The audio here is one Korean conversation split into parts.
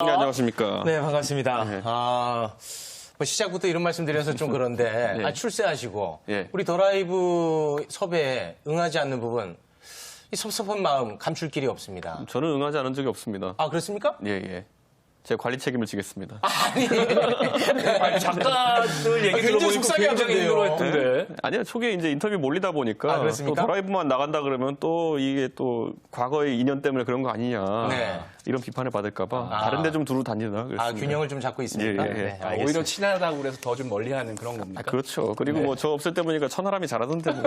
네, 안녕하십니까. 네, 반갑습니다. 네. 뭐 시작부터 이런 말씀 드려서 좀 그런데, 네. 출세하시고, 네. 우리 더 라이브 섭외에 응하지 않는 부분, 이 섭섭한 마음 감출 길이 없습니다. 저는 응하지 않은 적이 없습니다. 아, 그렇습니까? 예, 예. 제가 관리 책임을 지겠습니다. 아니, 작가들 얘기 굉장히 들어보니까 속상해 굉장히 하던데요. 힘들어했던데. 아니요, 초기에 이제 인터뷰 몰리다 보니까 아, 또 그렇습니까? 더 라이브만 나간다 그러면 또 이게 또 과거의 인연 때문에 그런 거 아니냐. 네. 이런 비판을 받을까봐 다른 데 좀 두루 다니다. 그랬습니다. 균형을 좀 잡고 있습니까? 예, 예. 네, 알겠습니다. 오히려 친하다고 그래서 더 좀 멀리하는 그런 겁니까? 그렇죠. 그리고 뭐 저 없을 때 보니까 천하람이 잘하던데 뭐.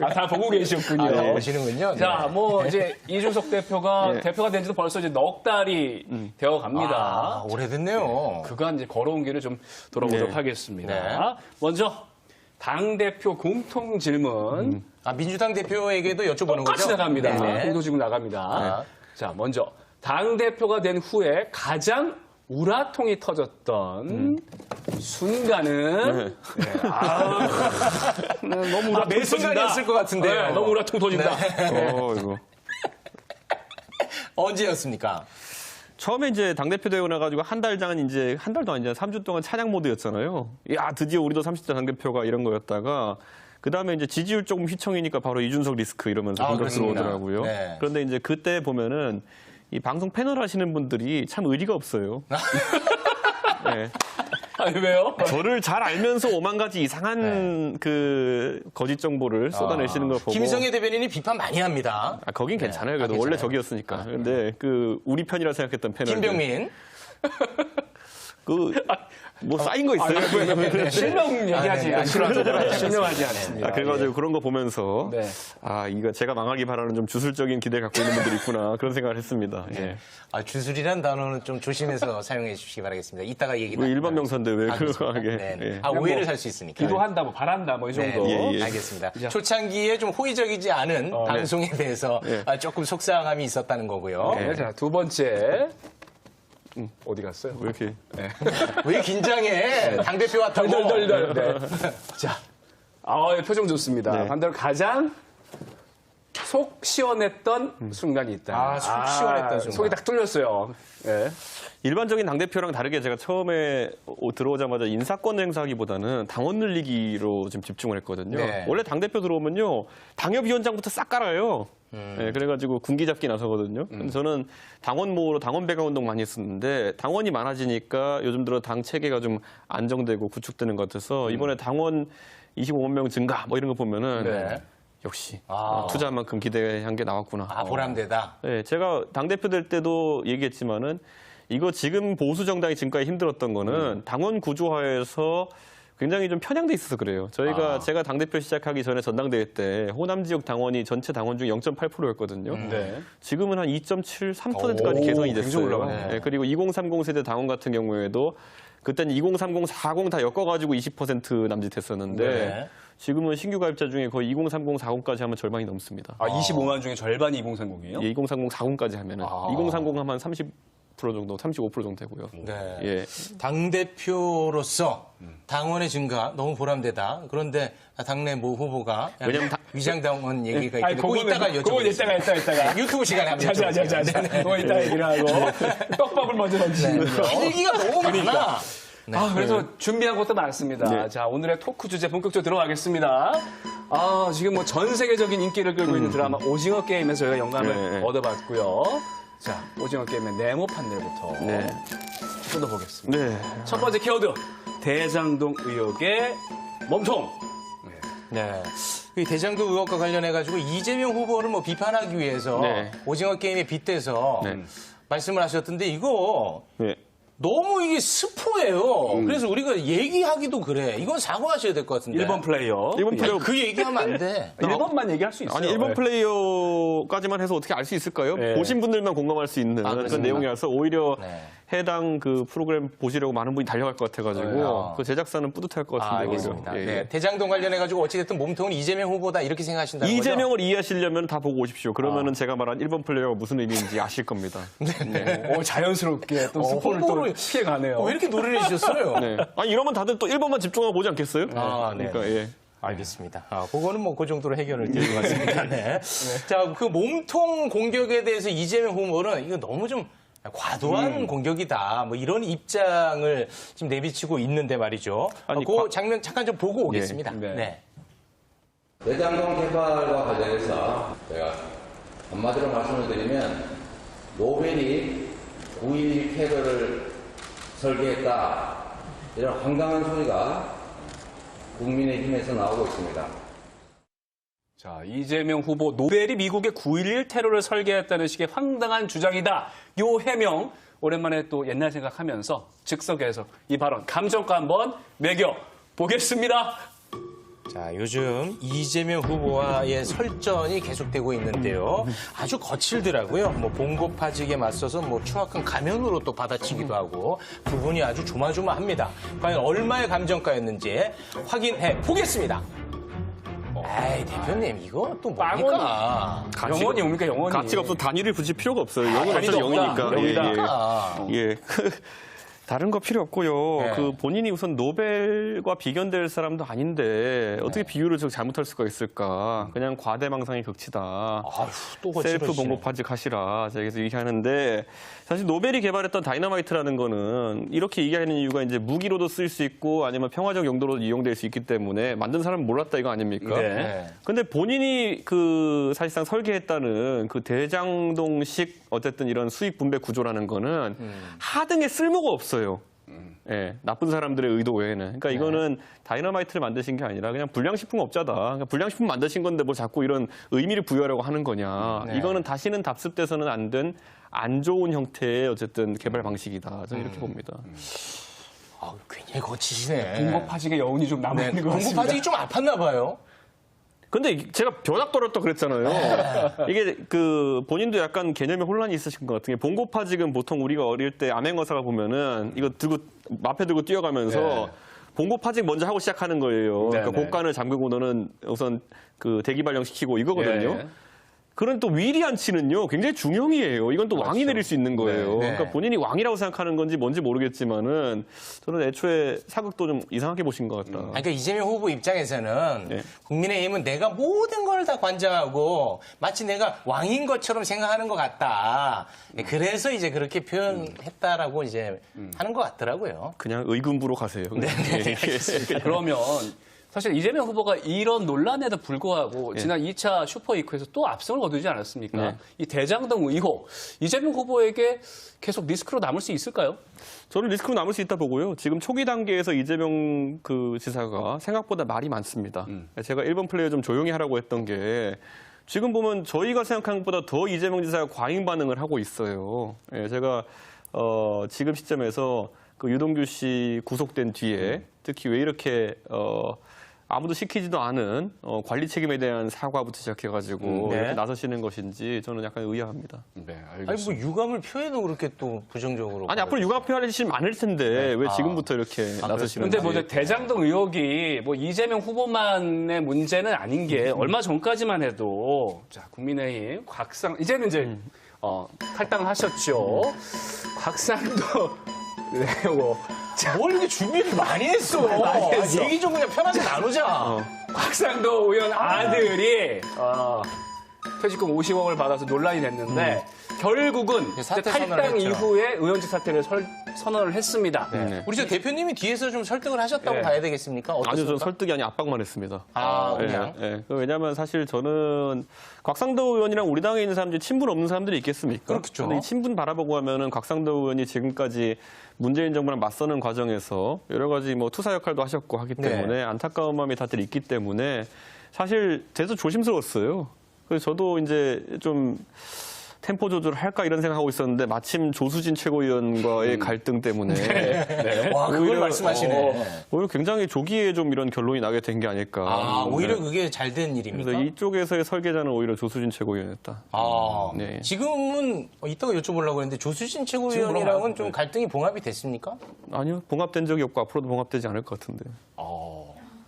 다 보고 계셨군요. 네, 보시는군요. 네. 자, 뭐 이제 이준석 대표가 예. 대표가 된 지도 벌써 이제 넉 달이 되어 갑니다. 오래됐네요. 그간 이제 걸어온 길을 좀 돌아보도록 네. 하겠습니다. 네. 먼저 당대표 공통 질문 민주당 대표에게도 여쭤보는 똑같이 거죠? 나갑니다. 네네. 공통 질문 나갑니다. 자, 먼저 당대표가 된 후에 가장 우라통이 터졌던 순간은 너무 우라통 매 순간이었을 것 같은데요. 네, 너무 우라통 터진다. 이거. 언제였습니까? 처음에 이제 당대표 되고 나가지고 한 달장은 이제 한 달도 아니잖아요. 3주 동안 찬양 모드였잖아요. 야, 드디어 우리도 30대 당대표가 이런 거였다가 그 다음에 이제 지지율 조금 휘청이니까 바로 이준석 리스크 이러면서 공격 그렇습니다. 들어오더라고요. 네. 그런데 이제 그때 보면은 이 방송 패널 하시는 분들이 참 의리가 없어요. 네. 아니, 왜요? 저를 잘 알면서 오만 가지 이상한 그 거짓 정보를 쏟아내시는 거 보고. 김성애 대변인이 비판 많이 합니다. 거긴 괜찮아요. 그래도 원래 괜찮아요. 적이었으니까. 근데 그 우리 편이라 생각했던 패널. 김병민. 뭐 쌓인 거 있어요? 실명 얘기하지 네, 않습니다. 실명하지 않습니다. 그래가지고 그런 거 보면서 네. 이거 제가 망하기 바라는 좀 주술적인 기대 갖고 있는 분들이 있구나 그런 생각을 했습니다. 예. 주술이란 단어는 좀 조심해서 사용해 주시기 바라겠습니다. 이따가 얘기 왜 일반 나누겠습니다. 명사인데 왜 그거 그렇습니까? 하게? 네. 예. 오해를 뭐 살 수 있으니까. 기도한다, 뭐 바란다, 뭐 이 네, 정도. 예, 예. 알겠습니다. 초창기에 좀 호의적이지 않은 방송에 대해서 조금 속상함이 있었다는 거고요. 네, 자, 두 번째. 어디 갔어요? 왜 이렇게? 왜 긴장해? 당대표 왔다고. 덜덜덜덜. 네. 자, 표정 좋습니다. 네. 반대로 가장 속 시원했던 순간이 있다. 속 시원했던 순간. 속이 딱 뚫렸어요. 네. 일반적인 당대표랑 다르게 제가 처음에 들어오자마자 인사권 행사하기보다는 당원 늘리기로 좀 집중을 했거든요. 네. 원래 당대표 들어오면요. 당협위원장부터 싹 깔아요. 네, 그래가지고 군기 잡기 나서거든요. 근데 저는 당원 모으러 당원 배강 운동 많이 했었는데 당원이 많아지니까 요즘 들어 당 체계가 좀 안정되고 구축되는 것 같아서 이번에 당원 25만 명 증가 뭐 이런 거 보면은 네. 역시 투자한 만큼 기대한 게 나왔구나. 보람되다. 네, 제가 당대표 될 때도 얘기했지만은 이거 지금 보수 정당이 지금까지 힘들었던 거는 당원 구조화에서 굉장히 좀 편향돼 있어서 그래요. 제가 당대표 시작하기 전에 전당대회 때 호남 지역 당원이 전체 당원 중 0.8%였거든요. 네. 지금은 한 2.73%까지 개선이 굉장히 됐어요. 올라가네요. 네, 그리고 2030 세대 당원 같은 경우에도 그때는 2030, 40 다 엮어가지고 20% 남짓했었는데 네. 지금은 신규 가입자 중에 거의 2030, 40까지 하면 절반이 넘습니다. 25만 중에 절반이 2030이에요? 예, 2030, 40까지 하면은 2030 하면 30% 정도, 35% 정도 되고요. 네. 예. 당대표로서 당원의 증가 너무 보람되다. 그런데 당내 모 후보가 왜냐면 위장당원 얘기가 아니, 있는데 그거 이따가 그거 여쭤보겠습니다. 이따가. 유튜브 시간에 한번 자자자자. 여쭤볼게요. 그거 이따 얘기를 하고. 떡밥을 먼저 던지는 거. 얘기가 너무 많아. 그래서 준비한 것도 많습니다. 네. 자, 오늘의 토크 주제 본격적으로 들어가겠습니다. 지금 뭐 전 세계적인 인기를 끌고 있는 드라마 오징어 게임에서 저희가 영감을 네. 얻어봤고요. 자, 오징어 게임의 네모 판넬부터 네. 뜯어보겠습니다. 네. 첫 번째 키워드, 대장동 의혹의 몸통. 네. 이 대장동 의혹과 관련해가지고 이재명 후보를 뭐 비판하기 위해서 네. 오징어 게임에 빗대서 네. 말씀을 하셨던데 이거 네. 너무 이게 스포예요. 그래서 우리가 얘기하기도 그래. 이건 사과하셔야 될 것 같은데. 1번 플레이어. 일본 플레이어. 그 얘기하면 안 돼. 1번만 얘기할 수 있어요. 아니, 일본 네. 플레이어까지만 해서 어떻게 알 수 있을까요? 네. 보신 분들만 공감할 수 있는 그런 그렇습니다. 내용이라서 오히려 네. 해당 그 프로그램 보시려고 많은 분이 달려갈 것 같아가지고 그 제작사는 뿌듯할 것 같은데. 알겠습니다. 오히려. 예, 네. 예. 대장동 관련해가지고 어찌됐든 몸통은 이재명 후보다 이렇게 생각하신다는 거죠? 이재명을 이해하시려면 다 보고 오십시오. 그러면은 제가 말한 1번 플레이어가 무슨 의미인지 아실 겁니다. 자연스럽게 또 스포를 또 홍보를 피해가네요. 왜 이렇게 노래를 해주셨어요? 네. 아니, 이러면 다들 또 1번만 집중하고 보지 않겠어요? 네. 그러니까, 예. 알겠습니다. 그거는 뭐 그 정도로 해결을 드릴 것 같습니다. 네. 자, 그 몸통 공격에 대해서 이재명 후보는 이거 너무 좀 과도한 공격이다. 뭐 이런 입장을 지금 내비치고 있는데 말이죠. 아니, 그 장면 잠깐 좀 보고 오겠습니다. 네. 네. 대장동 개발과 관련해서 제가 한마디로 말씀을 드리면 노벨이 9.11 테러를 설계했다. 이런 황당한 소리가 국민의힘에서 나오고 있습니다. 자, 이재명 후보 노벨이 미국의 9.11 테러를 설계했다는 식의 황당한 주장이다. 요 해명 오랜만에 또 옛날 생각하면서 즉석에서 이 발언 감정가 한번 매겨 보겠습니다. 자, 요즘 이재명 후보와의 설전이 계속되고 있는데요. 아주 거칠더라고요. 뭐 봉고파직에 맞서서 뭐 추악한 가면으로 또 받아치기도 하고 부분이 아주 조마조마합니다. 과연 얼마의 감정가였는지 확인해 보겠습니다. 에이, 대표님, 이거 또 뭡니까? 영원이 옵니까, 영원이? 가치가 없어 단위를 붙일 필요가 없어요. 영은 단위도 어차피 없다. 영이니까. 영이다. 예. 다른 거 필요 없고요. 네. 그 본인이 우선 노벨과 비견될 사람도 아닌데 어떻게 비유를 저 잘못할 수가 있을까? 그냥 과대망상의 극치다. 아휴, 또 셀프 거칠어지네. 봉고파직 하시라. 제가 계속 얘기하는데 사실 노벨이 개발했던 다이너마이트라는 거는 이렇게 얘기하는 이유가 이제 무기로도 쓸 수 있고 아니면 평화적 용도로 이용될 수 있기 때문에 만든 사람은 몰랐다 이거 아닙니까? 네. 근데 본인이 그 사실상 설계했다는 그 대장동식 어쨌든 이런 수익 분배 구조라는 거는 하등에 쓸모가 없어요. 예, 나쁜 사람들의 의도 외에는. 그러니까 이거는 다이너마이트를 만드신 게 아니라 그냥 불량식품업자다. 그러니까 불량식품 만드신 건데 뭐 자꾸 이런 의미를 부여하려고 하는 거냐. 네. 이거는 다시는 답습돼서는 안 된 안 좋은 형태의 어쨌든 개발 방식이다. 저는 이렇게 봅니다. 아, 굉장히 거치시네. 봉고파직의 여운이 좀 남아있는 것 같습니다. 봉고파직이 좀 아팠나 봐요. 근데 제가 벼락 떨었다 그랬잖아요. 이게 그 본인도 약간 개념에 혼란이 있으신 것 같은 게 봉고파직은 보통 우리가 어릴 때 암행어사가 보면은 이거 들고 마패 들고 뛰어가면서 네. 봉고파직 먼저 하고 시작하는 거예요. 네, 그러니까 네. 곡간을 잠그고 너는 우선 그 대기 발령시키고 이거거든요. 예. 그런 또 위리안치는요 굉장히 중형이에요. 이건 또 왕이 내릴 수 있는 거예요. 네, 네. 그러니까 본인이 왕이라고 생각하는 건지 뭔지 모르겠지만은 저는 애초에 사극도 좀 이상하게 보신 것 같다. 그러니까 이재명 후보 입장에서는 네. 국민의힘은 내가 모든 걸 다 관장하고 마치 내가 왕인 것처럼 생각하는 것 같다. 그래서 이제 그렇게 표현했다라고 이제 하는 것 같더라고요. 그냥 의군부로 가세요. 네, 그러면 사실 이재명 후보가 이런 논란에도 불구하고 지난 2차 슈퍼이크에서 또 압승을 거두지 않았습니까? 네. 이 대장동 의혹, 이재명 후보에게 계속 리스크로 남을 수 있을까요? 저는 리스크로 남을 수 있다 보고요. 지금 초기 단계에서 이재명 그 지사가 생각보다 말이 많습니다. 제가 1번 플레이어 좀 조용히 하라고 했던 게 지금 보면 저희가 생각한 것보다 더 이재명 지사가 과잉 반응을 하고 있어요. 예, 제가 지금 시점에서 그 유동규 씨 구속된 뒤에 특히 왜 이렇게 아무도 시키지도 않은 관리 책임에 대한 사과부터 시작해가지고 네. 이렇게 나서시는 것인지 저는 약간 의아합니다. 네, 아니 뭐 유감을 표해도 그렇게 또 부정적으로. 아니 앞으로 육아 표현할 일이 많을 텐데 왜 지금부터 이렇게 나서시는지. 근데 뭐 대장동 의혹이 뭐 이재명 후보만의 문제는 아닌 게 얼마 전까지만 해도 자 국민의힘 곽상 이제는 이제 탈당하셨죠. 곽상도 네, 뭐 뭘 이렇게 준비를 많이 했어. 많이 했어. 얘기 좀 그냥 편하게 나누자. 곽상도 의원 아들이 퇴직금 50억을 받아서 논란이 됐는데 결국은 사퇴 이제 선언을 탈당 했죠. 이후에 의원직 사퇴를 선언을 했습니다. 네. 우리 저 대표님이 뒤에서 좀 설득을 하셨다고 네. 봐야 되겠습니까? 아니요, 저는 어떻습니까? 설득이 아니 압박만 했습니다. 아, 그냥. 예, 예. 왜냐하면 사실 저는 곽상도 의원이랑 우리 당에 있는 사람들이 친분 없는 사람들이 있겠습니까? 그렇겠죠. 근데 이 친분 바라보고 하면은 곽상도 의원이 지금까지 문재인 정부랑 맞서는 과정에서 여러 가지 뭐 투사 역할도 하셨고 하기 네. 때문에 안타까운 마음이 다들 있기 때문에 사실 돼서 조심스러웠어요. 그래서 저도 이제 좀 템포 조절을 할까 이런 생각하고 있었는데 마침 조수진 최고위원과의 갈등 때문에 와, 그걸 오히려, 말씀하시네. 오히려 굉장히 조기에 좀 이런 결론이 나게 된 게 아닐까. 아, 오히려 네. 그게 잘 된 일입니까? 그래서 이쪽에서의 설계자는 오히려 조수진 최고위원이었다. 아, 네. 지금은 이따가 여쭤보려고 했는데 조수진 최고위원이랑은 좀 갈등이 봉합이 됐습니까? 아니요, 봉합된 적이 없고 앞으로도 봉합되지 않을 것 같은데.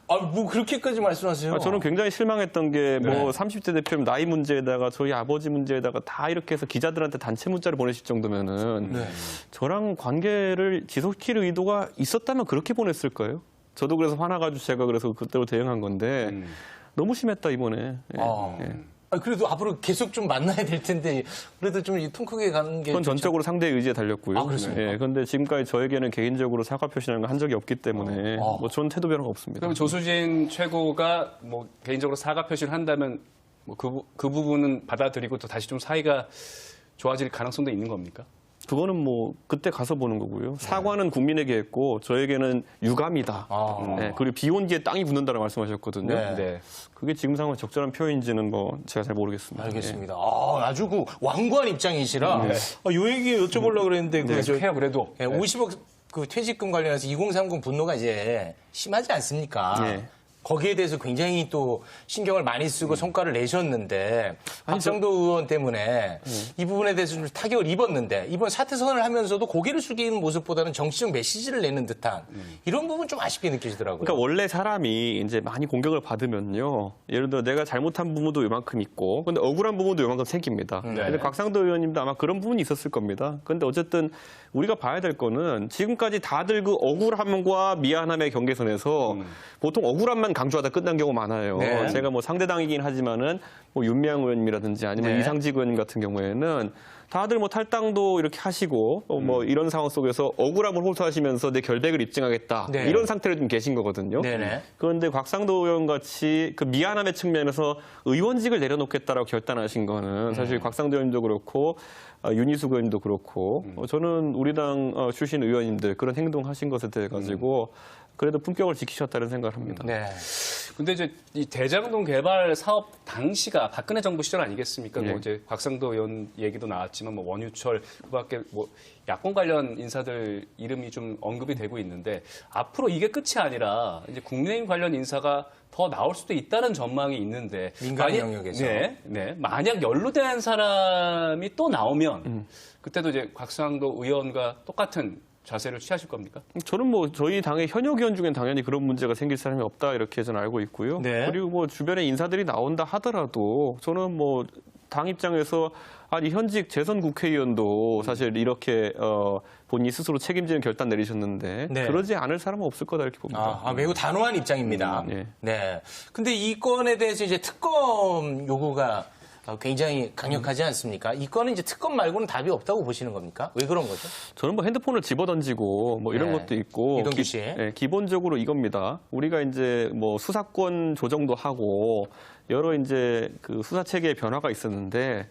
아, 뭐 그렇게까지 말씀하세요? 저는 굉장히 실망했던 게 뭐 30대 대표님 나이 문제에다가 저희 아버지 문제에다가 다 이렇게 해서 기자들한테 단체 문자를 보내실 정도면은 저랑 관계를 지속시킬 의도가 있었다면 그렇게 보냈을 거예요. 저도 그래서 화나가지고 제가 그래서 그때로 대응한 건데 너무 심했다 이번에. 예, 아. 예. 그래도 앞으로 계속 좀 만나야 될 텐데 그래도 좀 통 크게 가는 게 그건 전적으로 상대의 의지에 달렸고요. 아, 그렇습니까? 예, 그런데 지금까지 저에게는 개인적으로 사과 표시라는 걸 한 적이 없기 때문에 뭐 저는 태도 변화가 없습니다. 그럼 조수진 최고가 뭐 개인적으로 사과 표시를 한다면 뭐 그 부분은 받아들이고 또 다시 좀 사이가 좋아질 가능성도 있는 겁니까? 그거는 뭐 그때 가서 보는 거고요. 사과는 국민에게 했고 저에게는 유감이다. 네, 그리고 비온 뒤에 땅이 굳는다고 말씀하셨거든요. 네. 네. 그게 지금 상황 적절한 표현인지는 뭐 제가 잘 모르겠습니다. 알겠습니다. 아주 그 완고한 입장이시라 요 얘기 여쭤보려고 그랬는데 그 저, 해요 그래도. 50억 그 퇴직금 관련해서 2030 분노가 이제 심하지 않습니까? 네. 거기에 대해서 굉장히 또 신경을 많이 쓰고 성과를 내셨는데 박상도 의원 때문에 이 부분에 대해서 좀 타격을 입었는데 이번 사퇴 선언을 하면서도 고개를 숙이는 모습보다는 정치적 메시지를 내는 듯한 이런 부분 좀 아쉽게 느껴지더라고요. 그러니까 원래 사람이 이제 많이 공격을 받으면요. 예를 들어 내가 잘못한 부분도 요만큼 있고 근데 억울한 부분도 요만큼 생깁니다. 근데 곽상도 의원님도 아마 그런 부분이 있었을 겁니다. 근데 어쨌든 우리가 봐야 될 거는 지금까지 다들 그 억울함과 미안함의 경계선에서 보통 억울함만 강조하다 끝난 경우가 많아요. 네. 제가 뭐 상대당이긴 하지만은 뭐 윤미향 의원님이라든지 아니면 네. 이상직 의원 같은 경우에는 다들 뭐 탈당도 이렇게 하시고 뭐 이런 상황 속에서 억울함을 호소하시면서 내 결백을 입증하겠다. 네. 이런 상태로 좀 계신 거거든요. 네네. 그런데 곽상도 의원 같이 그 미안함의 측면에서 의원직을 내려놓겠다라고 결단하신 거는 사실 곽상도 의원님도 그렇고 윤희숙 의원님도 그렇고 저는 우리 당 출신 의원님들 그런 행동하신 것에 대해 가지고 그래도 품격을 지키셨다는 생각을 합니다. 네. 근데 이제 이 대장동 개발 사업 당시가 박근혜 정부 시절 아니겠습니까? 네. 뭐 이제 곽상도 의원 얘기도 나왔지만 뭐 원유철 그밖에 뭐 야권 관련 인사들 이름이 좀 언급이 되고 있는데 앞으로 이게 끝이 아니라 이제 국민의힘 관련 인사가 더 나올 수도 있다는 전망이 있는데 민간 만약- 영역에서. 네. 만약 연루된 사람이 또 나오면 그때도 이제 곽상도 의원과 똑같은 자세를 취하실 겁니까? 저는 뭐 저희 당의 현역 의원 중엔 당연히 그런 문제가 생길 사람이 없다 이렇게 저는 알고 있고요. 네. 그리고 뭐 주변에 인사들이 나온다 하더라도 저는 뭐 당 입장에서 아니 현직 재선 국회의원도 사실 이렇게 본인이 스스로 책임지는 결단 내리셨는데 네. 그러지 않을 사람은 없을 거다 이렇게 봅니다. 매우 단호한 입장입니다. 네. 네. 근데 이 건에 대해서 이제 특검 요구가 굉장히 강력하지 않습니까? 이 건은 이제 특검 말고는 답이 없다고 보시는 겁니까? 왜 그런 거죠? 저는 뭐 핸드폰을 집어던지고 뭐 이런 네. 것도 있고 이동규 씨. 기본적으로 이겁니다. 우리가 이제 뭐 수사권 조정도 하고 여러 이제 그 수사 체계의 변화가 있었는데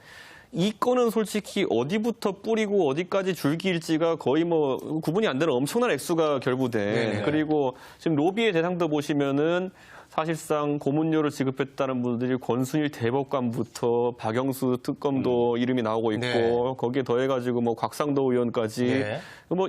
이 건은 솔직히 어디부터 뿌리고 어디까지 줄기일지가 거의 뭐 구분이 안 되는 엄청난 액수가 결부된 네네. 그리고 지금 로비의 대상도 보시면은 사실상 고문료를 지급했다는 분들이 권순일 대법관부터 박영수 특검도 이름이 나오고 있고 네. 거기에 더해가지고 뭐 곽상도 의원까지 네. 뭐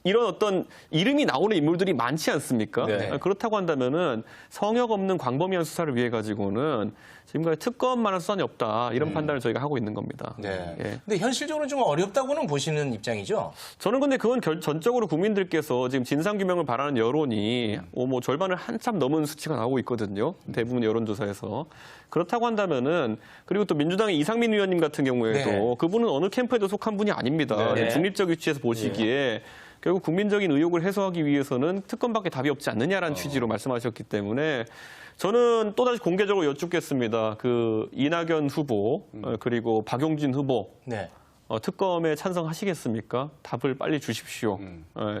이런 어떤 이름이 나오는 인물들이 많지 않습니까? 네. 그렇다고 한다면은 성역 없는 광범위한 수사를 위해 가지고는 지금까지 특검만한 수단이 없다 이런 판단을 저희가 하고 있는 겁니다. 네. 예. 근데 현실적으로 좀 어렵다고는 보시는 입장이죠? 저는 근데 그건 전적으로 국민들께서 지금 진상규명을 바라는 여론이 뭐 절반을 한참 넘은 수치가 나오고 있거든요. 대부분 여론조사에서. 그렇다고 한다면은 그리고 또 민주당의 이상민 의원님 같은 경우에도 네. 그분은 어느 캠프에도 속한 분이 아닙니다. 네. 중립적 위치에서 보시기에 결국 국민적인 의혹을 해소하기 위해서는 특검밖에 답이 없지 않느냐라는 취지로 말씀하셨기 때문에 저는 또다시 공개적으로 여쭙겠습니다. 그 이낙연 후보 그리고 박용진 후보 네. 특검에 찬성하시겠습니까? 답을 빨리 주십시오.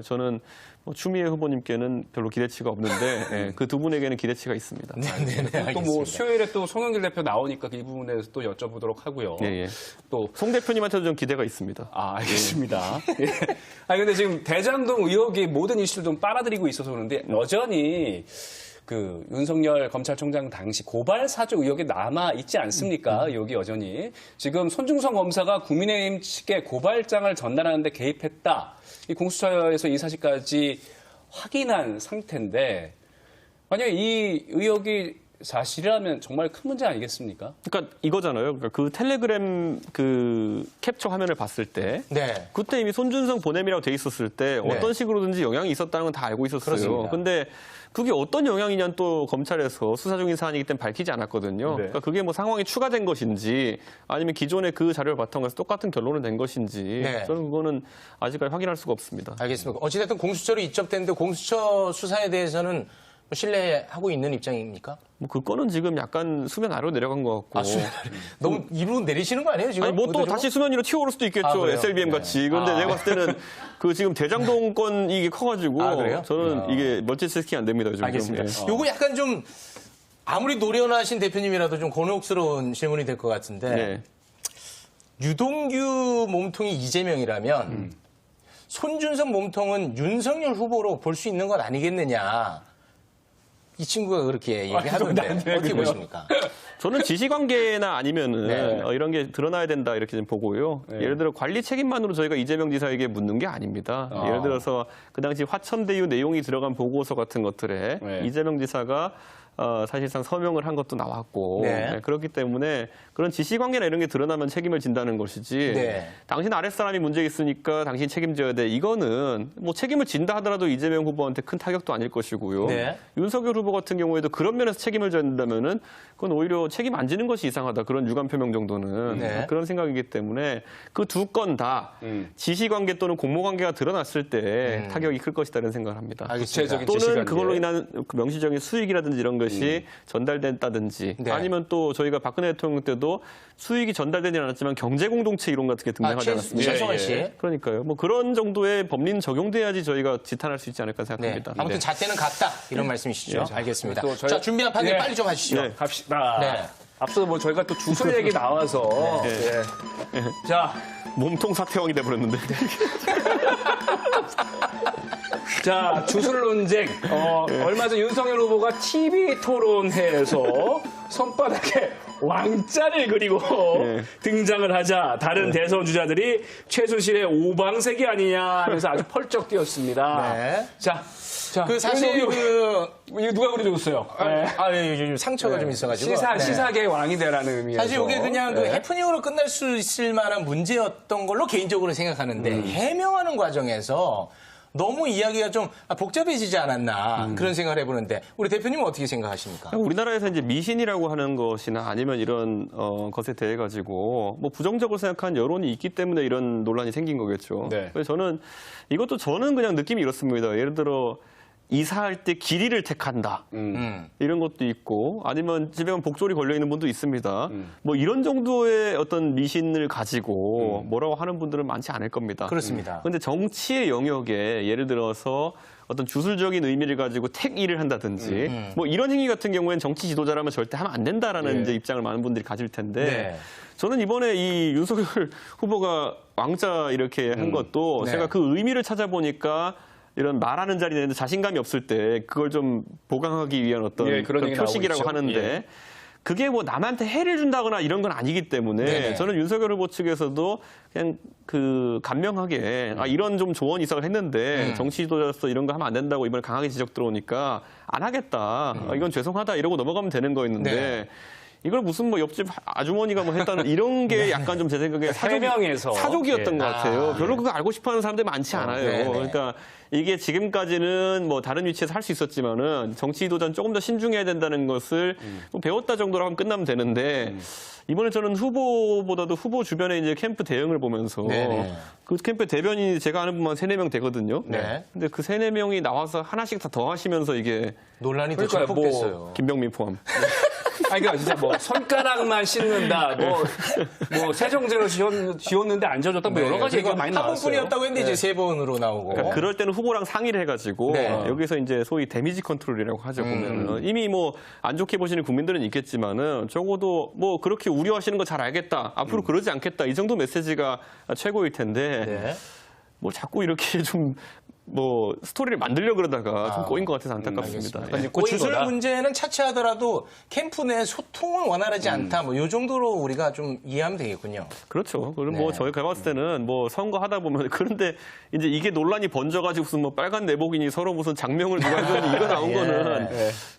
저는 뭐 추미애 후보님께는 별로 기대치가 없는데 그 두 분에게는 기대치가 있습니다. 네, 알겠습니다. 또 뭐 수요일에 또 송영길 대표 나오니까 이 부분에 대해서 또 여쭤보도록 하고요. 예, 예. 또 송 대표님한테도 좀 기대가 있습니다. 알겠습니다. 예. 아니, 근데 지금 대장동 의혹이 모든 이슈를 좀 빨아들이고 있어서 그런데 여전히 그 윤석열 검찰총장 당시 고발 사주 의혹이 남아 있지 않습니까? 여기 여전히 지금 손중성 검사가 국민의힘 측에 고발장을 전달하는데 개입했다. 이 공수처에서 이 사실까지 확인한 상태인데 만약에 이 의혹이 사실이라면 정말 큰 문제 아니겠습니까? 그러니까 이거잖아요. 그러니까 그 텔레그램 그 캡처 화면을 봤을 때 네. 그때 이미 손준성 보냄이라고 돼 있었을 때 네. 어떤 식으로든지 영향이 있었다는 건 다 알고 있었어요. 그렇습니다. 근데 그게 어떤 영향이냐는 또 검찰에서 수사 중인 사안이기 때문에 밝히지 않았거든요. 네. 그러니까 그게 뭐 상황이 추가된 것인지 아니면 기존의 그 자료를 바탕으로 해서 똑같은 결론을 낸 것인지 네. 저는 그거는 아직까지 확인할 수가 없습니다. 알겠습니다. 어찌됐든 공수처로 입점됐는데 공수처 수사에 대해서는 신뢰하고 있는 입장입니까? 뭐 그거는 지금 약간 수면 아래로 내려간 것 같고. 너무 입으로 내리시는 거 아니에요, 지금? 아니 뭐 또 의도적으로? 다시 수면 위로 튀어오를 수도 있겠죠. 아, 그래요? SLBM 같이. 그런데 내가 봤을 때는 그 지금 대장동 건 이게 커가지고 아, 그래요? 저는 이게 멀티태스킹 안 됩니다. 요즘. 알겠습니다. 요거 약간 좀 아무리 노련하신 대표님이라도 좀 곤혹스러운 질문이 될 것 같은데 네. 유동규 몸통이 이재명이라면 손준성 몸통은 윤석열 후보로 볼 수 있는 건 아니겠느냐. 이 친구가 그렇게 얘기하던데 나한테 어떻게 그래요? 보십니까? 저는 지시관계나 아니면은 네. 이런 게 드러나야 된다 이렇게 좀 보고요. 예를 들어 관리 책임만으로 저희가 이재명 지사에게 묻는 게 아닙니다. 예를 들어서 그 당시 화천대유 내용이 들어간 보고서 같은 것들에 네. 이재명 지사가 사실상 서명을 한 것도 나왔고 네. 네, 그렇기 때문에 그런 지시관계나 이런 게 드러나면 책임을 진다는 것이지 네. 당신 아랫사람이 문제 있으니까 당신 책임져야 돼. 이거는 뭐 책임을 진다 하더라도 이재명 후보한테 큰 타격도 아닐 것이고요. 네. 윤석열 후보 같은 경우에도 그런 면에서 책임을 져야 된다면은 그건 오히려 책임 안 지는 것이 이상하다. 그런 유감 표명 정도는 네. 그런 생각이기 때문에 그 두 건 다 지시관계 또는 공모관계가 드러났을 때 타격이 클 것이다라는 생각을 합니다. 알겠습니다. 구체적인 또는 지시관계. 그걸로 인한 그 명시적인 수익이라든지 이런 것이 전달됐다든지 네. 아니면 또 저희가 박근혜 대통령 때도 수익이 전달되지 않았지만 경제공동체 이론 같은 게 등장하지 않았습니까? 최성원 씨. 그러니까요. 뭐 그런 정도의 법리는 적용돼야지 저희가 지탄할 수 있지 않을까 네. 생각합니다. 아무튼 잣대는 같다 이런 말씀이시죠. 알겠습니다. 또 저희- 자, 준비한 판결 네. 빨리 좀 하시죠. 네. 갑시다. 네. 앞서 뭐 저희가 또 주술 얘기 나와서 예. 자, 몸통 사태왕이 돼버렸는데. 자, 주술 논쟁. 얼마 전 윤석열 후보가 TV 토론회에서 손바닥에 왕자를 그리고 등장을 하자 다른 대선 주자들이 최순실의 오방색이 아니냐 하면서 아주 펄쩍 뛰었습니다. 네. 자, 그 사실 이거 그 누가 그려줬어요? 네. 요즘 상처가 좀 있어가지고 네. 시사계 왕이 되라는 의미에서. 사실 이게 그냥 그 네. 해프닝으로 끝날 수 있을 만한 문제였던 걸로 개인적으로 생각하는데 해명하는 과정에서 너무 이야기가 좀 복잡해지지 않았나 그런 생각을 해보는데 우리 대표님은 어떻게 생각하십니까? 우리나라에서 이제 미신이라고 하는 것이나 아니면 이런 것에 대해 가지고 뭐 부정적으로 생각한 여론이 있기 때문에 이런 논란이 생긴 거겠죠. 네. 그래서 저는 그냥 느낌이 이렇습니다. 예를 들어 이사할 때 길이를 택한다. 이런 것도 있고 아니면 집에 가면 복졸이 걸려 있는 분도 있습니다. 뭐 이런 정도의 어떤 미신을 가지고 뭐라고 하는 분들은 많지 않을 겁니다. 그렇습니다. 그런데 정치의 영역에 예를 들어서 어떤 주술적인 의미를 가지고 택일을 한다든지 뭐 이런 행위 같은 경우에는 정치 지도자라면 절대 하면 안 된다라는 이제 입장을 많은 분들이 가질 텐데 네. 저는 이번에 이 윤석열 후보가 왕자 이렇게 한 것도 네. 제가 그 의미를 찾아보니까 이런 말하는 자리에 자신감이 없을 때 그걸 좀 보강하기 위한 어떤 예, 그런 그런 얘기 표식이라고 나오고 있죠. 하는데 예. 그게 뭐 남한테 해를 준다거나 이런 건 아니기 때문에 네네. 저는 윤석열 후보 측에서도 그냥 그 간명하게 이런 좀 조언 이상을 했는데 정치 지도자로서 이런 거 하면 안 된다고 이번에 강하게 지적 들어오니까 안 하겠다. 이건 죄송하다 이러고 넘어가면 되는 거였는데 네. 이걸 무슨 뭐 옆집 아주머니가 뭐 했다는 이런 게 약간 좀 제 생각에 해명에서. 사족이었던 예. 것 같아요. 별로 그거 알고 싶어하는 사람들이 많지 않아요. 네네. 그러니까 이게 지금까지는 뭐 다른 위치에서 할 수 있었지만은 정치 지도자는 조금 더 신중해야 된다는 것을 뭐 배웠다 정도로 하면 끝나면 되는데 이번에 저는 후보보다도 후보 주변에 이제 캠프 대응을 보면서 네네. 그 캠프 대변인이 제가 아는 분만 3-4명 되거든요. 네. 근데 그 3-4명이 나와서 하나씩 다 더 하시면서 이게 논란이 더 그러니까요, 증폭됐어요. 김병민 포함. 아니, 그러니까 진짜 뭐 손가락만 씻는다, 뭐 세정제로 지웠는데 안 지워졌다, 뭐 여러 가지 얘기가 많이 한 나왔어요. 번뿐이었다고 했는데 이제 3번으로 나오고. 그러니까 그럴 때는 후보랑 상의를 해가지고 네. 여기서 이제 소위 데미지 컨트롤이라고 하죠. 보면은 이미 뭐 안 좋게 보시는 국민들은 있겠지만은 적어도 뭐 그렇게 우려하시는 거 잘 알겠다. 앞으로 그러지 않겠다. 이 정도 메시지가 최고일 텐데 네. 뭐 자꾸 이렇게 좀 뭐 스토리를 만들려 그러다가 좀 꼬인 것 같아서 안타깝습니다. 알겠습니다. 예. 이제 그 꼬인 주술 거다. 문제는 차치하더라도 캠프 내 소통은 원활하지 않다. 뭐 요 정도로 우리가 좀 이해하면 되겠군요. 그렇죠. 그럼 뭐 네. 저희가 봤을 때는 뭐 선거 하다 보면 그런데 이제 이게 논란이 번져가지고 무슨 뭐 빨간 내복이니 서로 무슨 장명을 누가 해줬니 이거 나온 거는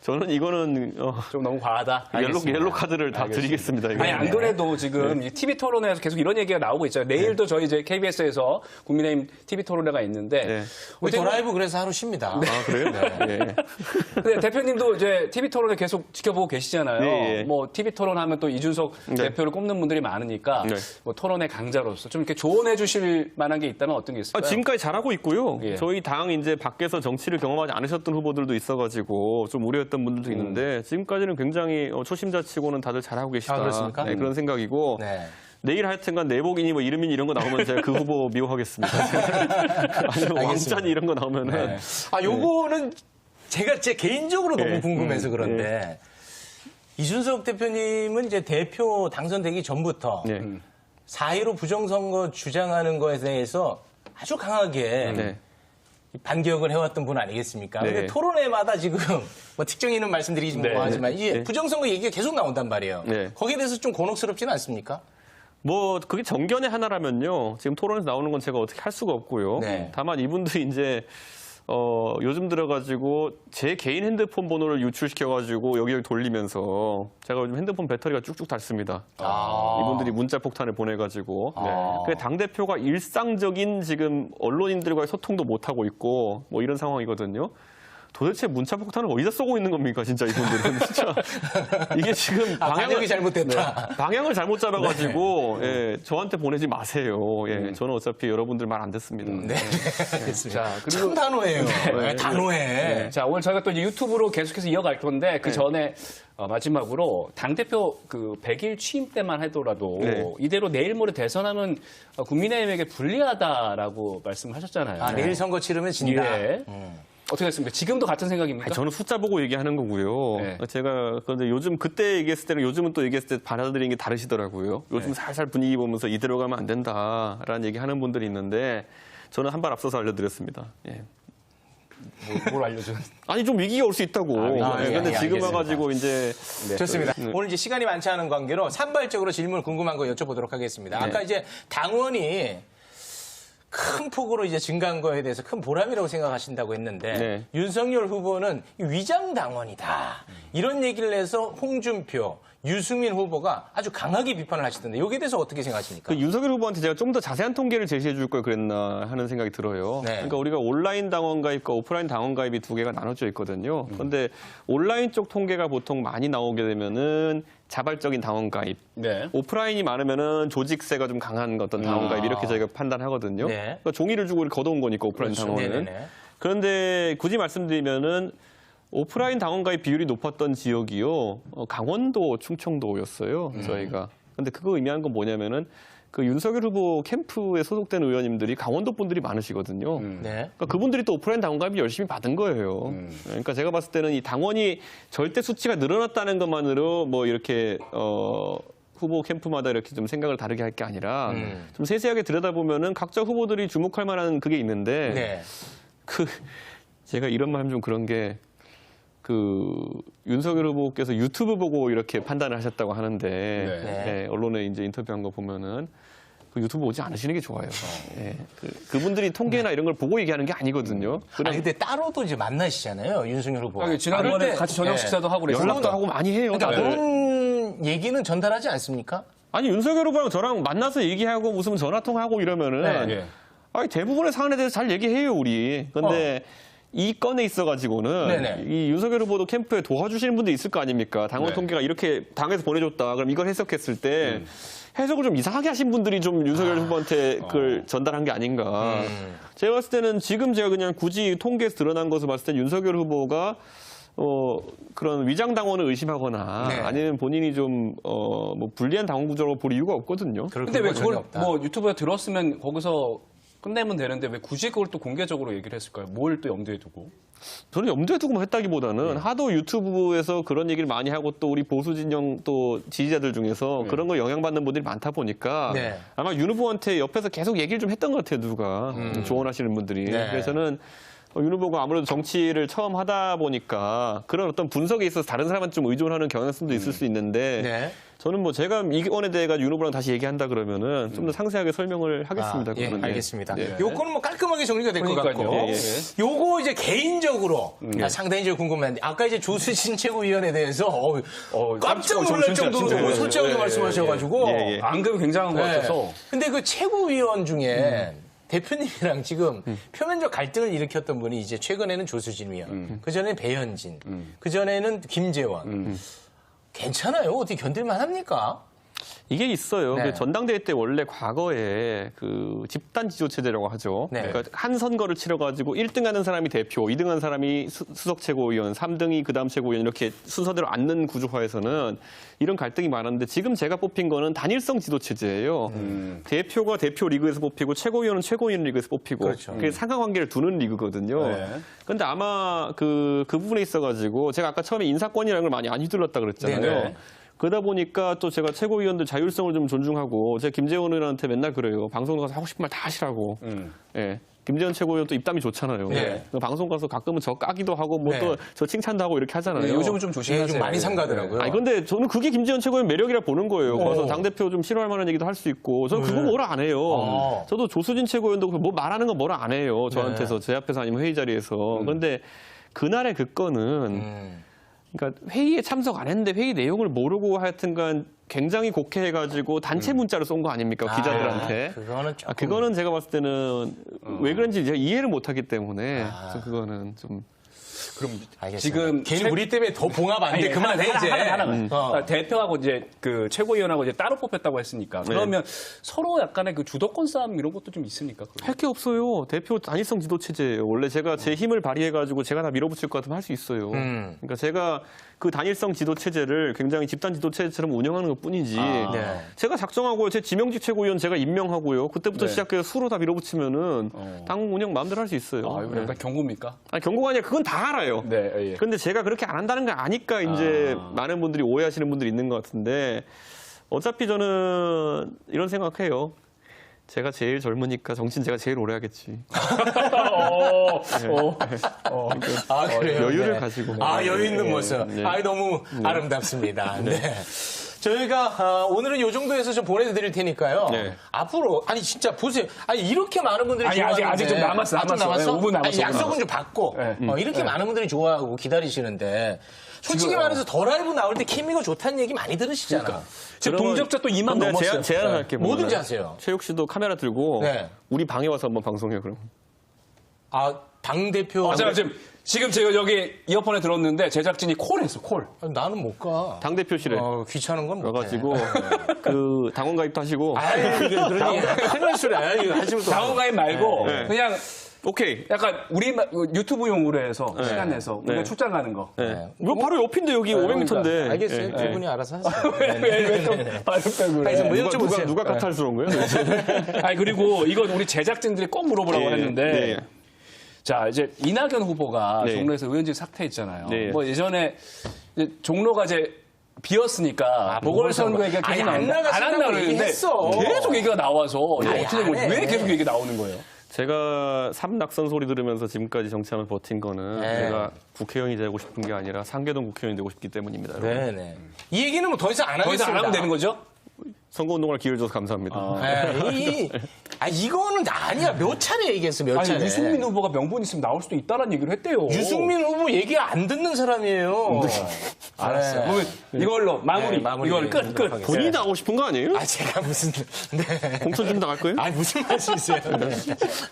저는 이거는 좀 너무 과하다. 옐로 카드를 다 드리겠습니다. 이거. 아니, 안 그래도 지금 이 TV 토론회에서 계속 이런 얘기가 나오고 있잖아요. 내일도 저희 이제 KBS에서 국민의힘 TV 토론회가 있는데, 네. 우리 드라이브 그래서 하루 쉽니다. 아, 그래요? 예. 근데 대표님도 이제 TV 토론을 계속 지켜보고 계시잖아요. 예, 예. 뭐 TV 토론 하면 또 이준석 대표를 꼽는 분들이 많으니까 네. 뭐 토론의 강자로서 좀 이렇게 조언해 주실 만한 게 있다면 어떤 게 있을까요? 지금까지 잘하고 있고요. 예. 저희 당 이제 밖에서 정치를 경험하지 않으셨던 후보들도 있어가지고 좀 우려했던 분들도 있는데 지금까지는 굉장히 초심자치고는 다들 잘하고 계시다. 아, 그렇습니까? 네, 그런 생각이고 네. 내일 하여튼간 내복이니 뭐 이름이니 이런 거 나오면 제가 그 후보 미워하겠습니다. 아니면 왕자니 이런 거 나오면은 네. 아, 요거는 제가 제 개인적으로 너무 예. 궁금해서 그런데 이준석 대표님은 이제 대표 당선되기 전부터 네. 4.15 부정선거 주장하는 거에 대해서 아주 강하게 네. 반격을 해왔던 분 아니겠습니까? 네. 근데 토론회마다 지금 뭐 특정인은 말씀드리지 네. 뭐하지만 이게 네. 부정선거 얘기가 계속 나온단 말이에요. 네. 거기에 대해서 좀 곤혹스럽지는 않습니까? 뭐 그게 정견의 하나라면요. 지금 토론에서 나오는 건 제가 어떻게 할 수가 없고요. 네. 다만 이분들이 이제 요즘 들어가지고 제 개인 핸드폰 번호를 유출시켜가지고 여기 돌리면서 제가 요즘 핸드폰 배터리가 쭉쭉 닳습니다. 이분들이 문자 폭탄을 보내가지고. 당 대표가 일상적인 지금 언론인들과의 소통도 못 하고 있고 뭐 이런 상황이거든요. 도대체 문자 폭탄을 어디다 쏘고 있는 겁니까, 진짜 이분들은 진짜 이게 지금 반격이 잘못됐다. 방향을 잘못 잡아가지고 예, 저한테 보내지 마세요. 예, 저는 어차피 여러분들 말 안 듣습니다. 네. 알겠습니다. 자, 참 단호해요. 네, 단호해. 자, 오늘 저희가 또 이제 유튜브로 계속해서 이어갈 건데 그 전에 마지막으로 당대표 그 100일 취임 때만 하더라도 네. 이대로 내일 모레 대선하면 국민의힘에게 불리하다라고 말씀하셨잖아요. 아, 내일 선거 치르면 진다. 예. 어떻게 됐습니까? 지금도 같은 생각입니까? 아니, 저는 숫자 보고 얘기하는 거고요. 네. 제가 그런데 요즘 그때 얘기했을 때는 요즘은 또 얘기했을 때 받아들이는 게 다르시더라고요. 요즘 살살 분위기 보면서 이대로 가면 안 된다라는 얘기하는 분들이 있는데 저는 한 발 앞서서 알려드렸습니다. 예. 뭘 알려줘? 아니 좀 위기가 올 수 있다고. 예, 그런데 예, 지금 알겠습니다. 와가지고 이제 좋습니다. 오늘 이제 시간이 많지 않은 관계로 산발적으로 질문 궁금한 거 여쭤보도록 하겠습니다. 아까 이제 당원이 큰 폭으로 이제 증가한 거에 대해서 큰 보람이라고 생각하신다고 했는데 네. 윤석열 후보는 위장 당원이다. 이런 얘기를 해서 홍준표, 유승민 후보가 아주 강하게 비판을 하시던데 여기에 대해서 어떻게 생각하십니까? 그 윤석열 후보한테 제가 좀 더 자세한 통계를 제시해 줄 걸 그랬나 하는 생각이 들어요. 네. 그러니까 우리가 온라인 당원 가입과 오프라인 당원 가입이 두 개가 나눠져 있거든요. 그런데 온라인 쪽 통계가 보통 많이 나오게 되면은 자발적인 당원 가입, 네. 오프라인이 많으면은 조직세가 좀 강한 어떤 당원 가입 이렇게 저희가 판단하거든요. 네. 그러니까 종이를 주고 이렇게 걷어온 거니까 오프라인 그렇죠. 당원은. 네네네. 그런데 굳이 말씀드리면은 오프라인 당원 가입 비율이 높았던 지역이요. 강원도, 충청도였어요. 저희가. 근데 그거 의미하는 건 뭐냐면은 그 윤석열 후보 캠프에 소속된 의원님들이 강원도 분들이 많으시거든요. 네. 그러니까 그분들이 또 오프라인 당원 가입이 열심히 받은 거예요. 그러니까 제가 봤을 때는 이 당원이 절대 수치가 늘어났다는 것만으로 뭐 이렇게 후보 캠프마다 이렇게 좀 생각을 다르게 할 게 아니라 좀 세세하게 들여다보면은 각자 후보들이 주목할 만한 그게 있는데 네. 제가 이런 말 하면 좀 그런 게 윤석열 후보께서 유튜브 보고 이렇게 판단을 하셨다고 하는데 네, 언론에 이제 인터뷰한 거 보면은 그 유튜브 오지 않으시는 게 좋아요. 예, 그분들이 통계나 이런 걸 보고 얘기하는 게 아니거든요. 아니 근데 따로도 이제 만나시잖아요, 윤석열 후보. 지난번에 그럴 때 같이 저녁 식사도 하고 그랬어요. 연락도 하고 많이 해요. 그러니까 다들. 그런 얘기는 전달하지 않습니까? 아니 윤석열 후보랑 저랑 만나서 얘기하고 무슨 전화 통화하고 이러면은 예. 아니, 대부분의 사안에 대해서 잘 얘기해요 우리. 근데 이 건에 있어가지고는 네네. 이 윤석열 후보도 캠프에 도와주시는 분도 있을 거 아닙니까? 당원 네. 통계가 이렇게 당에서 보내줬다. 그럼 이걸 해석했을 때 해석을 좀 이상하게 하신 분들이 좀 윤석열 후보한테 그걸 전달한 게 아닌가. 제가 봤을 때는 지금 제가 그냥 굳이 통계에서 드러난 것을 봤을 때 윤석열 후보가 그런 위장 당원을 의심하거나 네. 아니면 본인이 좀 뭐 불리한 당원 구조라고 볼 이유가 없거든요. 근데 왜 전혀 그걸 없다. 뭐 유튜브에 들었으면 거기서 끝내면 되는데 왜 굳이 그걸 또 공개적으로 얘기를 했을까요? 뭘 또 염두에 두고? 저는 염두에 두고만 했다기보다는 하도 유튜브에서 그런 얘기를 많이 하고 또 우리 보수 진영 또 지지자들 중에서 그런 거 영향받는 분들이 많다 보니까 네. 아마 윤 후보한테 옆에서 계속 얘기를 좀 했던 것 같아요, 누가. 조언하시는 분들이. 네. 그래서 저는 윤 후보가 아무래도 정치를 처음 하다 보니까 그런 어떤 분석에 있어서 다른 사람한테 좀 의존하는 경향성도 있을 수 있는데 네. 저는 뭐 제가 이 건에 대해 윤 후보랑 다시 얘기한다 그러면은 좀 더 상세하게 설명을 하겠습니다. 예, 그거는. 알겠습니다. 네. 요거는 뭐 깔끔하게 정리가 될 것 그러니까요. 같고. 예, 예. 요거 이제 개인적으로 상당히 이제 궁금한데 아까 이제 조수진 최고위원에 대해서 깜짝 놀랄 진짜, 정도로 진짜. 솔직하게 예, 말씀하셔가지고. 예, 예. 앙금이 굉장한 것 네. 같아서. 근데 그 최고위원 중에 대표님이랑 지금 표면적 갈등을 일으켰던 분이 이제 최근에는 조수진 의원, 그전에는 배현진, 그전에는 김재원. 괜찮아요? 어떻게 견딜만 합니까? 이게 있어요. 네. 그 전당대회 때 원래 과거에 그 집단 지도 체제라고 하죠. 네. 그러니까 한 선거를 치러가지고 1등 하는 사람이 대표, 2등 하는 사람이 수석 최고위원, 3등이 그다음 최고위원 이렇게 순서대로 앉는 구조화에서는 이런 갈등이 많았는데 지금 제가 뽑힌 거는 단일성 지도 체제예요. 대표가 대표 리그에서 뽑히고 최고위원은 최고위원 리그에서 뽑히고 그렇죠. 그게 상하관계를 두는 리그거든요. 그런데 아마 그 부분에 있어가지고 제가 아까 처음에 인사권이라는 걸 많이 안 휘둘렀다 그랬잖아요. 네네. 그러다 보니까 또 제가 최고위원들 자율성을 좀 존중하고 제가 김재원 의원한테 맨날 그래요. 방송 가서 하고 싶은 말 다 하시라고. 예. 김재원 최고위원 또 입담이 좋잖아요. 네. 방송 가서 가끔은 저 까기도 하고 뭐 네. 또 저 칭찬도 하고 이렇게 하잖아요. 요즘은 좀 조심하세요. 좀 많이 삼가더라고요. 아니 근데 저는 그게 김재원 최고위원 매력이라 보는 거예요. 가서 당대표 좀 싫어할 만한 얘기도 할 수 있고 저는 그거 뭐라 안 해요. 저도 조수진 최고위원도 뭐 말하는 거 뭐라 안 해요. 저한테서 제 앞에서 아니면 회의 자리에서. 그런데 그날의 그 건은 그러니까 회의에 참석 안 했는데 회의 내용을 모르고 하여튼간 굉장히 곡해해가지고 단체 문자를 쏜 거 아닙니까 기자들한테. 그거는 조금. 그거는 제가 봤을 때는 왜 그런지 제가 이해를 못하기 때문에 좀 그거는 좀. 알겠습니다. 지금 괜히 우리 때문에 더 봉합 안 돼. 그만해 이제. 하나만. 그러니까 대표하고 이제 그 최고위원하고 이제 따로 뽑혔다고 했으니까 그러면 서로 약간의 그 주도권 싸움 이런 것도 좀 있습니까? 할 게 없어요. 대표 단일성 지도 체제예요. 원래 제가 제 힘을 발휘해가지고 제가 다 밀어붙일 것 같으면 할 수 있어요. 그러니까 제가 그 단일성 지도 체제를 굉장히 집단 지도 체제처럼 운영하는 것뿐이지. 네. 제가 작정하고 제 지명직 최고위원 제가 임명하고요. 그때부터 네. 시작해서 수로 다 밀어붙이면은 당 운영 마음대로 할 수 있어요. 아, 이거 약간 경고입니까? 아니, 경고가 아니라 그건 다 알아요. 네, 예. 근데 제가 그렇게 안 한다는 거 아니까 이제 많은 분들이 오해하시는 분들이 있는 것 같은데 어차피 저는 이런 생각해요. 제가 제일 젊으니까 정치는 제가 제일 오래 하겠지. 아, 그래요? 여유를 네. 가지고. 아, 여유 있는 모습. 네. 아, 너무 아름답습니다. 네. 저희가 오늘은 요 정도에서 좀 보내드릴 테니까요. 네. 앞으로 아니 진짜 보세요. 아니 이렇게 많은 분들이 아니, 좋아하는데 아직 좀 남았어, 좀 남았어. 네, 5분 남았어, 아니, 5분 약속은 남았어. 좀 받고 네. 이렇게 많은 분들이 좋아하고 기다리시는데 솔직히 지금, 말해서 더 라이브 나올 때 케미가 좋다는 얘기 많이 들으시잖아. 지금 그러면 동접자 또 2만 내가 넘었어요. 제안 할게 뭐든지 하세요. 최욱 씨도 카메라 들고 네. 우리 방에 와서 한번 방송해요 그럼. 아, 당 대표. 제가 지금 제가 여기 이어폰에 들었는데 제작진이 콜했어, 콜. 나는 못 가. 당 대표실에 귀찮은 건 못 해. 가가지고 그 당원 가입도 하시고. 아유, 그런 얘기 하는 소리 이거 하시면 또. 당원가입 말고 네. 그냥 오케이. 약간 우리 유튜브용으로 해서 시간 내서 우리가 네. 출장 가는 거. 네. 이거 바로 옆인데 여기 500m인데. 알겠어요. 두 분이 알아서 하세요. 왜좀 발음백을 아니, 뭐 해? 여쭤보세요. 누가 까탈스러운 거예요? 아니 그리고 이건 우리 제작진들이 꼭 물어보라고 네, 했는데 네. 자 이제 이낙연 후보가 네. 종로에서 의원직 사퇴했잖아요. 네. 뭐 예전에 이제 종로가 이제 비었으니까 보궐선거 얘기가 아니, 계속 안 나오는데 안 나가신다고 그러는데 얘기했어. 계속 얘기가 나와서 이거 아니, 어떻게 된 거지? 안 해. 왜 계속 얘기가 나오는 거예요? 제가 삼낙선 소리 들으면서 지금까지 정치하면서 버틴 거는 네. 제가 국회의원이 되고 싶은 게 아니라 상계동 국회의원이 되고 싶기 때문입니다. 여러분. 네네. 이 얘기는 뭐 더 이상 안 더 하겠습니다. 이상 안 하면 되는 거죠? 선거운동할 기회를 줘서 감사합니다. 네, 이거는 아니야. 몇 차례 얘기했어, 몇 아니 차례. 유승민 후보가 명분 있으면 나올 수도 있다는 얘기를 했대요. 유승민 후보 얘기 안 듣는 사람이에요. 알았어요. 네. 그러면 이걸로 마무리. 네, 마무리 이걸 끝. 하겠습니다. 본인이 나가고 싶은 거 아니에요? 아, 제가 무슨, 네. 공천 좀 나갈 거예요? 아니, 무슨 말씀이세요? 네.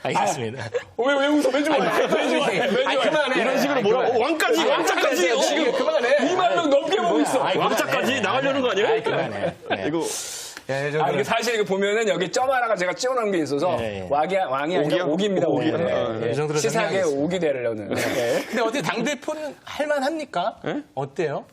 알겠습니다. 왜 웃어? 왜 좋아해? 왜 좋아해? 왜 아니, 좋아해? 그만해. 이런 식으로 뭐라고? 왕까지! 왕자까지! 지금 그만해. 2만 명 넘게 보고 있어. 왕자까지 나가려는 거 아니에요? 그만해. 네. 이거 이게 사실 이거 보면은 여기 점 하나가 제가 찍어놓은 게 있어서 네. 왕이 아니라 오기입니다. 오기. 오기. 이 정도로 시사계 정리하겠습니다. 오기 되려는. 네. 근데 어떻게 당대표는 할만합니까? 네? 어때요?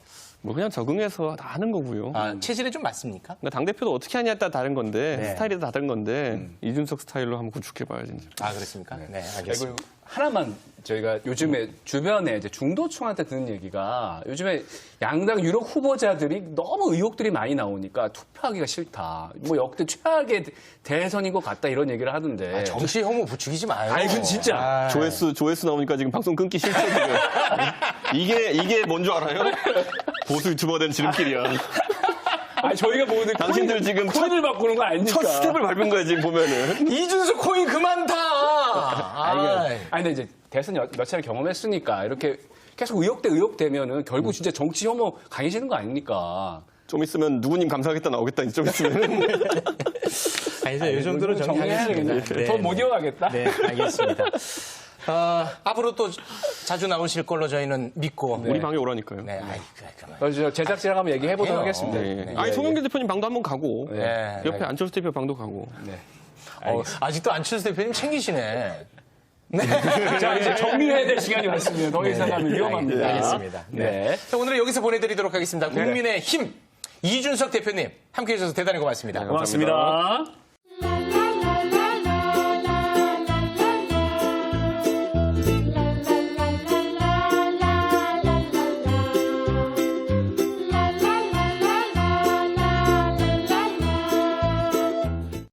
뭐 그냥 적응해서 다 하는 거고요. 아, 체질에 좀 맞습니까? 그러니까 당대표도 어떻게 하냐에 따라 다른 건데 네. 스타일이 다 다른 건데 이준석 스타일로 한번 구축해봐야지. 이제. 아, 그렇습니까? 네, 그리고 알겠습니다. 하나만 저희가 요즘에 주변에 이제 중도층한테 듣는 얘기가 요즘에 양당 유력 후보자들이 너무 의혹들이 많이 나오니까 투표하기가 싫다. 뭐 역대 최악의 대선인 것 같다 이런 얘기를 하던데. 정치 혐오 부추기지 마요. 아니, 그 진짜. 아, 조회수 나오니까 지금 방송 끊기 싫죠, 지금. 이게 뭔 줄 알아요? 보수 유튜버 된 지름길이야. 아니 저희가 보는 당신들 지금 코인을 바꾸는 거 아닙니까? 첫 스텝을 밟은 거야, 지금 보면은. 이준석 코인 그만 타! 아니 근데 이제 대선 몇 차례 경험했으니까 이렇게 계속 의혹되면은 결국 진짜 정치 혐오 강해지는 거 아닙니까? 좀 있으면 누구님 감사하겠다 나오겠다, 좀 있으면. 아니죠. 이 정도로 정리해야 정리하겠습니다. 되겠네. 더 못 이어가겠다. 네, 알겠습니다. 앞으로 또 자주 나오실 걸로 저희는 믿고. 우리 방에 오라니까요. 네, 아이, 그래. 그래서 제작진하고 한번 얘기해 보도록 해요. 하겠습니다. 네. 아니 송영길 대표님 방도 한번 가고 네. 옆에 안철수 대표 방도 가고. 네. 아직도 안철수 대표님 챙기시네. 자, 이제 정리해야 될 시간이 왔습니다. 더 이상 하면 위험합니다. 알겠습니다. 네. 자, 오늘은 여기서 보내드리도록 하겠습니다. 국민의힘 이준석 대표님 함께해 주셔서 대단히 고맙습니다. 고맙습니다.